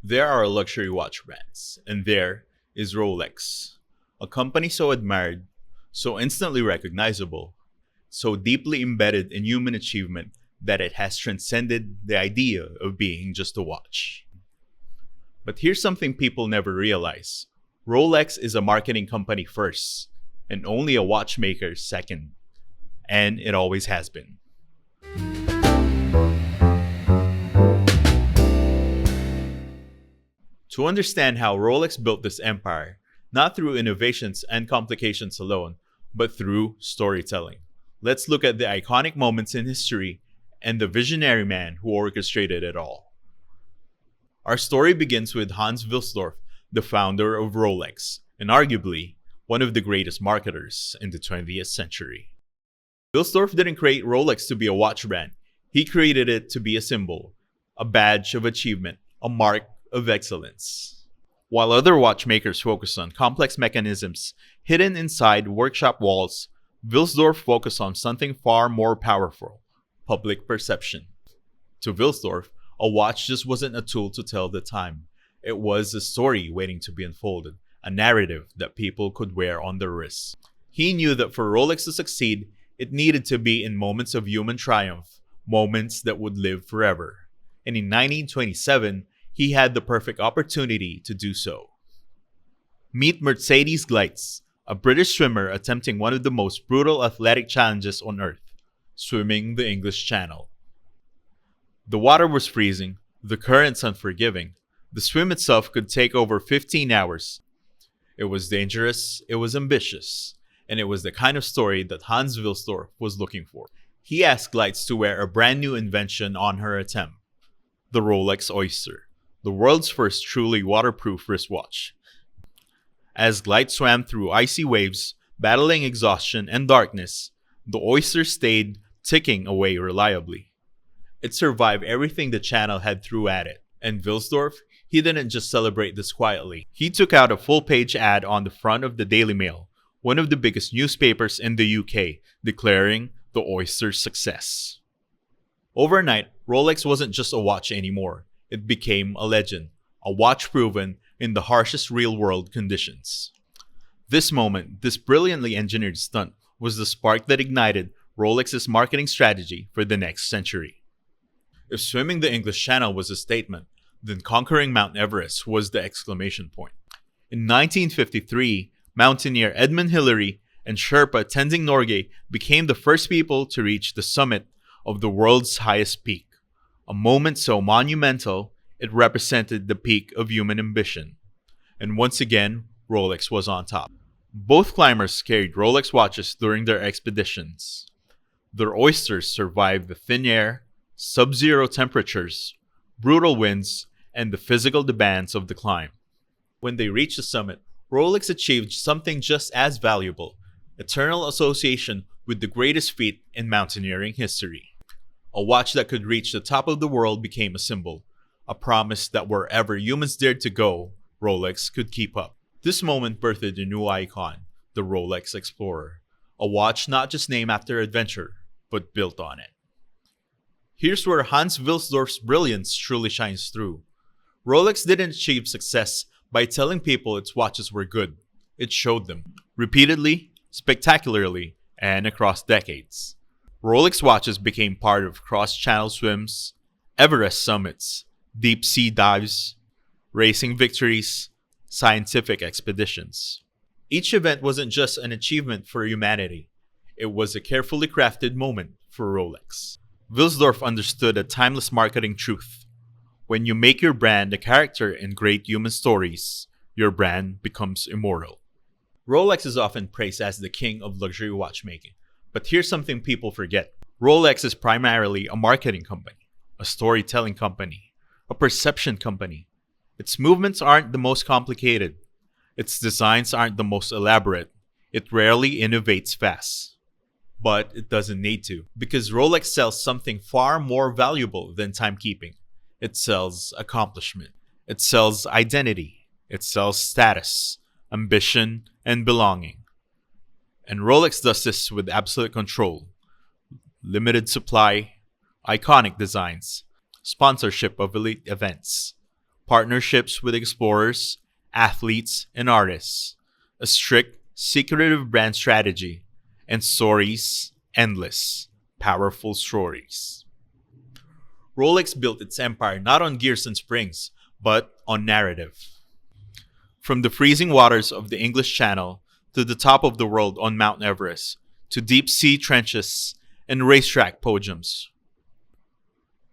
There are luxury watch brands, and there is Rolex, a company so admired, so instantly recognizable, so deeply embedded in human achievement that it has transcended the idea of being just a watch. But here's something people never realize: Rolex is a marketing company first, and only a watchmaker second, and it always has been. To understand how Rolex built this empire, not through innovations and complications alone, but through storytelling, let's look at the iconic moments in history and the visionary man who orchestrated it all. Our story begins with Hans Wilsdorf, the founder of Rolex, and arguably one of the greatest marketers in the 20th century. Wilsdorf didn't create Rolex to be a watch brand. He created it to be a symbol, a badge of achievement, a mark of excellence. While other watchmakers focused on complex mechanisms hidden inside workshop walls, Wilsdorf focused on something far more powerful: public perception. To Wilsdorf, a watch just wasn't a tool to tell the time. It was a story waiting to be unfolded, a narrative that people could wear on their wrists. He knew that for Rolex to succeed, it needed to be in moments of human triumph, moments that would live forever. And in 1927, he had the perfect opportunity to do so. Meet Mercedes Gleitz, a British swimmer attempting one of the most brutal athletic challenges on earth: swimming the English Channel. The water was freezing, the currents unforgiving. The swim itself could take over 15 hours. It was dangerous, it was ambitious, and it was the kind of story that Hans Wilsdorf was looking for. He asked Gleitz to wear a brand new invention on her attempt: the Rolex Oyster, the world's first truly waterproof wristwatch. As Gleitz swam through icy waves, battling exhaustion and darkness, the Oyster stayed ticking away reliably. It survived everything the channel had threw at it. And Wilsdorf, he didn't just celebrate this quietly. He took out a full-page ad on the front of the Daily Mail, one of the biggest newspapers in the UK, declaring the Oyster's success. Overnight, Rolex wasn't just a watch anymore. It became a legend, a watch proven in the harshest real-world conditions. This moment, this brilliantly engineered stunt, was the spark that ignited Rolex's marketing strategy for the next century. If swimming the English Channel was a statement, then conquering Mount Everest was the exclamation point. In 1953, mountaineer Edmund Hillary and Sherpa Tenzing Norgay became the first people to reach the summit of the world's highest peak, a moment so monumental it represented the peak of human ambition. And once again, Rolex was on top. Both climbers carried Rolex watches during their expeditions. Their Oysters survived the thin air, sub-zero temperatures, brutal winds, and the physical demands of the climb. When they reached the summit, Rolex achieved something just as valuable: eternal association with the greatest feat in mountaineering history. A watch that could reach the top of the world became a symbol, a promise that wherever humans dared to go, Rolex could keep up. This moment birthed a new icon, the Rolex Explorer, a watch not just named after adventure, but built on it. Here's where Hans Wilsdorf's brilliance truly shines through. Rolex didn't achieve success by telling people its watches were good. It showed them, repeatedly, spectacularly, and across decades. Rolex watches became part of cross-channel swims, Everest summits, deep-sea dives, racing victories, scientific expeditions. Each event wasn't just an achievement for humanity. It was a carefully crafted moment for Rolex. Wilsdorf understood a timeless marketing truth: when you make your brand a character in great human stories, your brand becomes immortal. Rolex is often praised as the king of luxury watchmaking, but here's something people forget. Rolex is primarily a marketing company, a storytelling company, a perception company. Its movements aren't the most complicated. Its designs aren't the most elaborate. It rarely innovates fast. But it doesn't need to, because Rolex sells something far more valuable than timekeeping. It sells accomplishment. It sells identity. It sells status, ambition, and belonging. And Rolex does this with absolute control: limited supply, iconic designs, sponsorship of elite events, partnerships with explorers, athletes, and artists, a strict, secretive brand strategy, and stories, endless, powerful stories. Rolex built its empire not on gears and springs, but on narrative. From the freezing waters of the English Channel to the top of the world on Mount Everest, to deep sea trenches and racetrack podiums,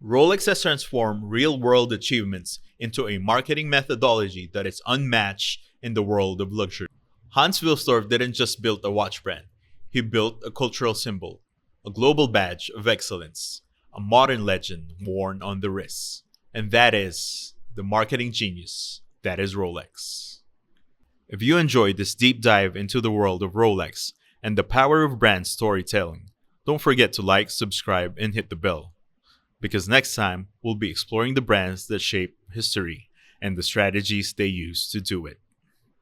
Rolex has transformed real world achievements into a marketing methodology that is unmatched in the world of luxury. Hans Wilsdorf didn't just build a watch brand, he built a cultural symbol, a global badge of excellence, a modern legend worn on the wrist. And that is the marketing genius that is Rolex. If you enjoyed this deep dive into the world of Rolex and the power of brand storytelling, don't forget to like, subscribe, and hit the bell. Because next time, we'll be exploring the brands that shape history and the strategies they use to do it.